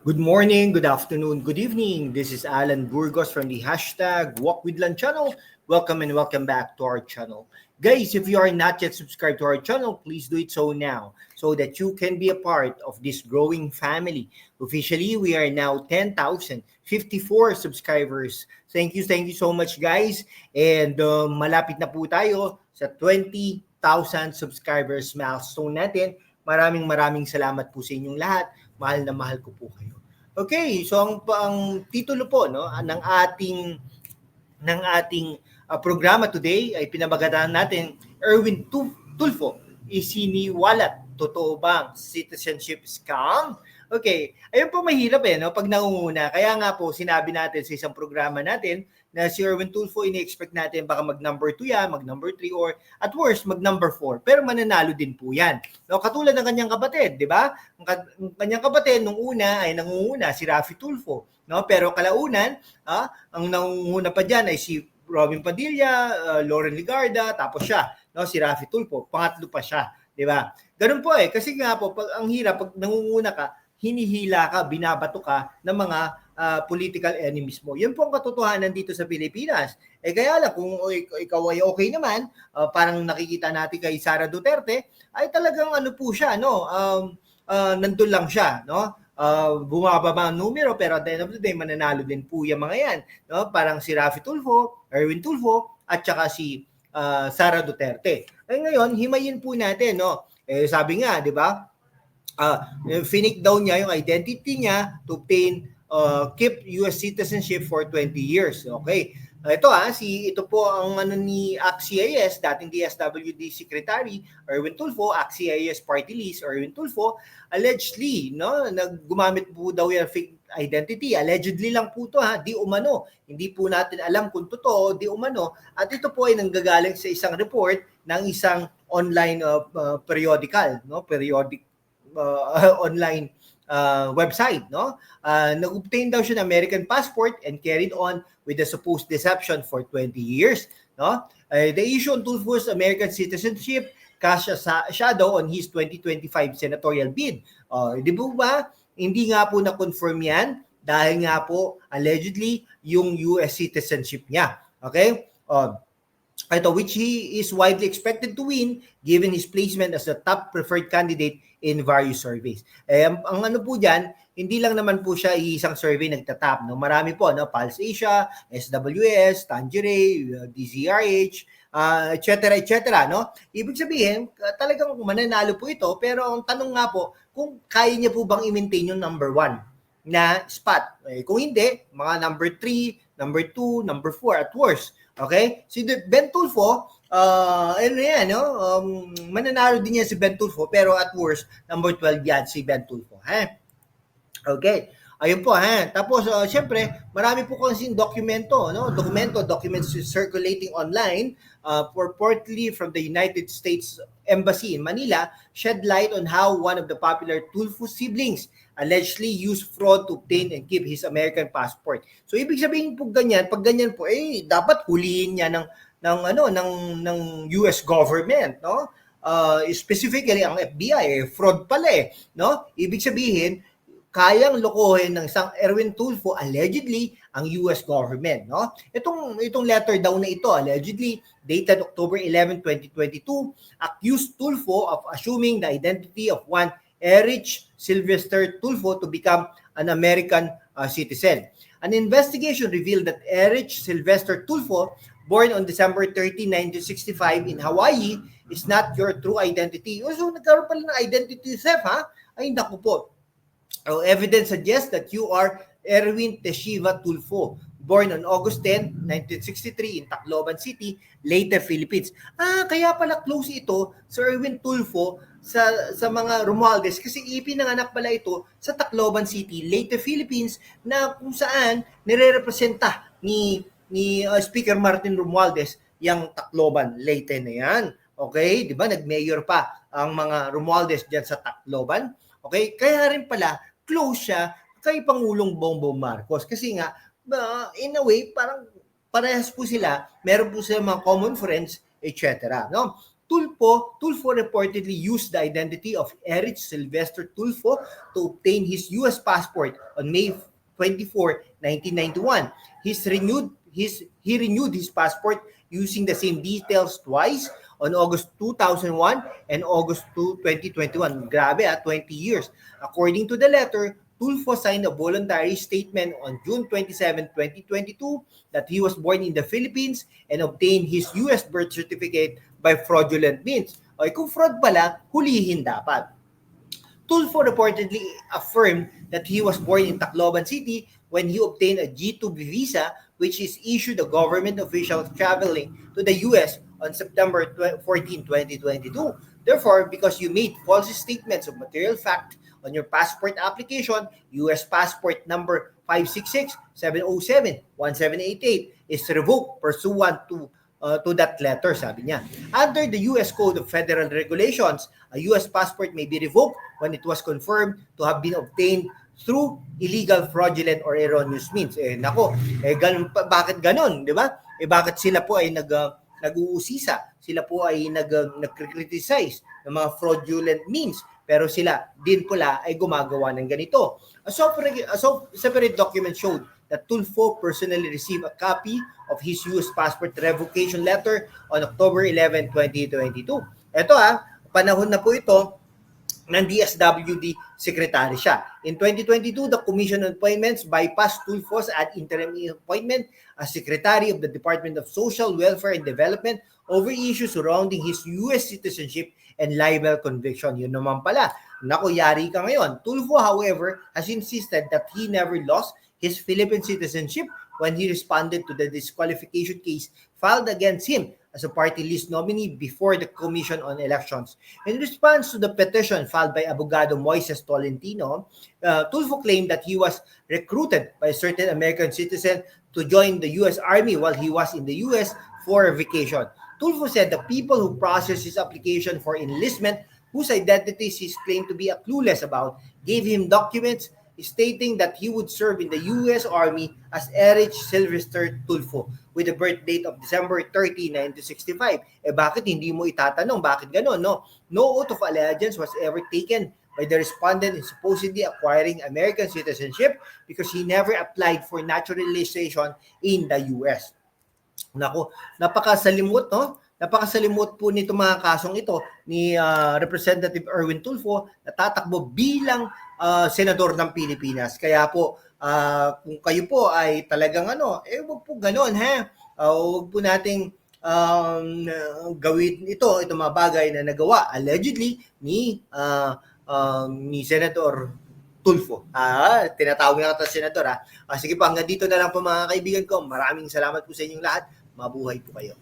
Good morning, good afternoon, good evening. This is Alan Burgos from the hashtag Walk with Lan channel. Welcome and welcome back to our channel. Guys, if you are not yet subscribed to our channel, please do it so now so that you can be a part of this growing family. Officially, we are now 10,054 subscribers. Thank you so much guys. And malapit na po tayo sa 20,000 subscribers milestone natin. Maraming salamat po sa inyong lahat. Mahal na mahal ko po kayo. Okay, so ang titulo po no ng ating programa today ay pinabagatan natin Erwin Tulfo isiniwalat. Totoo bang citizenship scam? Okay, ayun po mahirap no pag nangunguna. Kaya nga po sinabi natin sa isang programa natin na si Erwin Tulfo, ini-expect natin baka mag-number 2 yan, mag-number 3, or at worst, mag-number 4. Pero mananalo din po yan. No, katulad ng kanyang kapatid, di ba? Ang kanyang kapatid, nung una ay nangunguna, si Raffy Tulfo. No? Pero kalaunan, ang nangunguna pa dyan ay si Robin Padilla, Lauren Ligarda, tapos siya, no? Si Raffy Tulfo. Pangatlo pa siya. Di ba? Ganun po kasi nga po, ang hirap, pag nangunguna ka, hinihila ka, binabato ka ng mga political enemies mo. Yun po ang katotohanan dito sa Pilipinas. Kaya lang, kung ikaw ay okay naman, parang nakikita natin kay Sara Duterte, ay talagang ano po siya, no? Nandun lang siya, no? Bumababa ang numero, pero at the end of the day, mananalo din po yung mga yan. No? Parang si Raffy Tulfo, Erwin Tulfo, at saka si Sara Duterte. Ngayon, himayin po natin, no? Sabi nga, di ba? Finick daw niya yung identity niya to obtain keep US citizenship for 20 years. Okay. Ito po ang ni ACT-CIS, dating DSWD Secretary Erwin Tulfo, ACT-CIS Party List Erwin Tulfo, allegedly, no, naggumamit po daw yung fake identity. Allegedly lang po to di umano. Hindi po natin alam kung totoo, di umano. At ito po ay nanggagaling sa isang report ng isang online periodical, no, online website, no? Nag-obtain daw siya ng American passport and carried on with the supposed deception for 20 years, no? The issue on Tulfo's American citizenship cast a shadow on his 2025 senatorial bid. Di ba? Hindi nga po na-confirm yan dahil nga po allegedly yung US citizenship niya. Okay? Which he is widely expected to win given his placement as the top preferred candidate in various surveys. Ang ano po dyan, hindi lang naman po siya isang survey nagtatap. No? Marami po, no? Pulse Asia, SWS, Tangeray, DZRH, etc. No? Ibig sabihin, talagang mananalo po ito, pero ang tanong nga po, kung kaya niya po bang i-maintain yung number 1 na spot. Kung hindi, mga number 3, number 2, number 4 at worst. Okay? Si Ben Tulfo, mananalo din yan si Ben Tulfo, pero at worst, number 12 yan si Ben Tulfo. Okay. Ayun po, Tapos, syempre, marami po kasing documents circulating online purportedly from the United States Embassy in Manila shed light on how one of the popular Tulfo siblings allegedly used fraud to obtain and keep his American passport. So, ibig sabihin po pag ganyan po, dapat hulihin niya ng US government, no? Specifically, ang FBI, fraud pala no? Ibig sabihin, kayang lokohin ng isang Erwin Tulfo allegedly ang US government, no? Itong letter daw na ito allegedly dated October 11, 2022 accused Tulfo of assuming the identity of one Erich Sylvester Tulfo to become an American citizen. An investigation revealed that Erich Sylvester Tulfo, born on December 30, 1965 in Hawaii, is not your true identity. So nagkaroon pala ng identity theft, Ay, naku po. Evidence suggests that you are Erwin Teshiva Tulfo, born on August 10, 1963 in Tacloban City, Leyte, Philippines. Kaya pala close ito sa Erwin Tulfo sa mga Romualdez kasi ipinanganak pala ito sa Tacloban City, Leyte, Philippines na kung saan nire-representa ni Speaker Martin Romualdez yung Tacloban, Leyte na yan. Okay, di ba? Nag-mayor pa ang mga Romualdez diyan sa Tacloban. Okay, kaya rin pala close siya kay Pangulong Bongbong Marcos kasi nga in a way parang parehas po sila, meron po sila mga common friends, etc. No? Tulfo reportedly used the identity of Erich Sylvester Tulfo to obtain his U.S. passport on May 24, 1991. He renewed his passport using the same details twice on August 2001 and August 2, 2021. Grabe 20 years. According to the letter, Tulfo signed a voluntary statement on June 27, 2022 that he was born in the Philippines and obtained his U.S. birth certificate by fraudulent means. O kung fraud pala, hulihin dapat. Tulfo reportedly affirmed that he was born in Tacloban City when he obtained a G2B visa, which is issued a government official traveling to the U.S. on September 14, 2022. Therefore, because you made false statements of material fact on your passport application, U.S. passport number 566-707-1788 is revoked pursuant to that letter, sabi niya. Under the U.S. Code of Federal Regulations, a U.S. passport may be revoked when it was confirmed to have been obtained through illegal, fraudulent, or erroneous means. Bakit ganon, di ba? Bakit sila po ay nag-uusisa? Sila po ay nag-criticize ng mga fraudulent means, pero sila din pala ay gumagawa ng ganito. A separate document showed that Tulfo personally received a copy of his U.S. passport revocation letter on October 11, 2022. Ito panahon na po ito ng DSWD secretary siya. In 2022, the Commission on Appointments bypassed Tulfo's ad interim appointment as Secretary of the Department of Social Welfare and Development over issues surrounding his U.S. citizenship and libel conviction. Yun naman pala. Naku, yari ka ngayon. Tulfo, however, has insisted that he never lost his Philippine citizenship when he responded to the disqualification case filed against him as a party list nominee before the Commission on Elections. In response to the petition filed by Abogado Moises Tolentino, Tulfo claimed that he was recruited by a certain American citizen to join the U.S. Army while he was in the U.S. for a vacation. Tulfo said the people who processed his application for enlistment, whose identities he claimed to be clueless about, gave him documents stating that he would serve in the U.S. Army as Erich Sylvester Tulfo with a birth date of December 30, 1965. Bakit hindi mo itatanong? Bakit gano'n, no? No oath of allegiance was ever taken by the respondent in supposedly acquiring American citizenship because he never applied for naturalization in the U.S. Naku, napakasalimot, no? Napakasalimot po nito mga kasong ito ni Representative Erwin Tulfo na tatakbo bilang senador ng Pilipinas. Kaya po, kung kayo po ay talagang wag po gano'n, wag po nating gawin itong mga bagay na nagawa allegedly ni Senator Tulfo. Tinatawag na kita senador. Sige po, hanggang dito na lang po mga kaibigan ko. Maraming salamat po sa inyong lahat. Mabuhay po kayo.